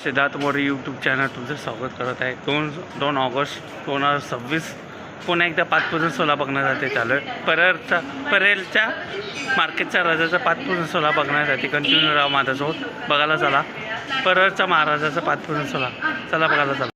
Siddharth More YouTube channel तुमचं स्वागत करत आहे. 2 ऑगस्ट 2026 पुन्हा एकदा 5.16 बघण्यासाठी चालू आहे. परेलच्या मार्केटच्या राजाचा 5.16 बघण्यासाठी कंटिन्यू राहा माझ्यासोबत. बघायला चला परळचा महाराजाचा 5.16 चला बघायला चला.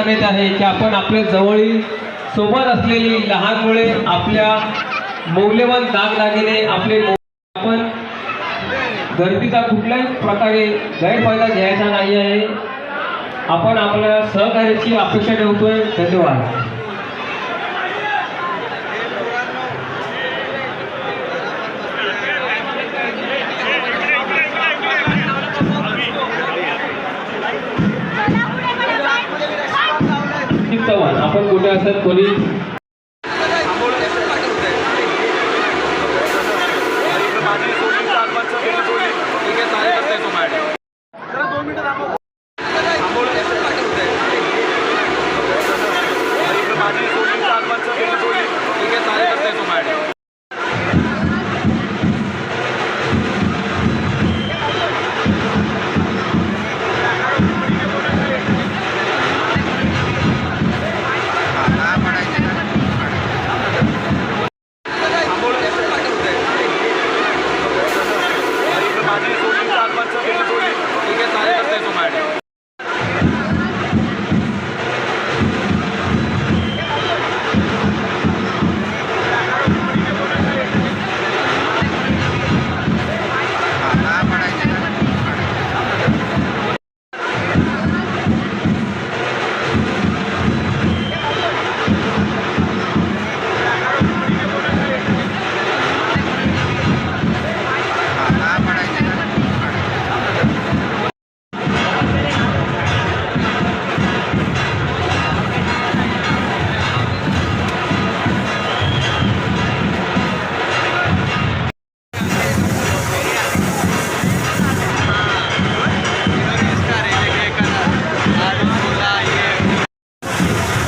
करण्यात आहे की आपण आपल्या जवळील सोबत असलेली लहान मुले आपल्या मौल्यवान दागदागिने आपण गर्दीचा कुठल्याही प्रकारे गैरफायदा घ्यायचा नाही आहे. आपण आपल्या सहकार्याची अपेक्षा ठेवतोय. धन्यवाद. चव्हाण आपण कुठे असत कोणी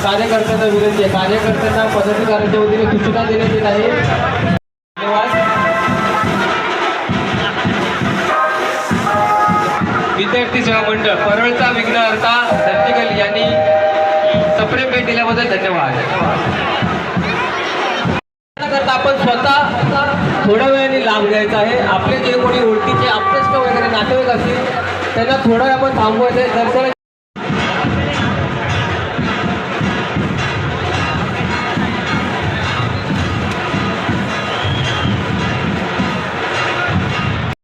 कार्यकर्त्यांना विनंती आहे. कार्यकर्त्यांना पदाधिकाऱ्यांच्या वतीने सूचना देण्यात येत आहे. धन्यवाद. विद्यार्थी सेवा मंडळ परळचा विघ्नहर्ता दत्तिगल यांनी सप्रेम भेट दिल्याबद्दल धन्यवाद. करता आपण स्वतः थोड्या वेळाने लांब घ्यायचा आहे. आपले जे कोणी ओळखीचे आपलेच वगैरे नातेवाईक असतील त्यांना थोडा वेळ आपण थांबवायचे. दर्शनाची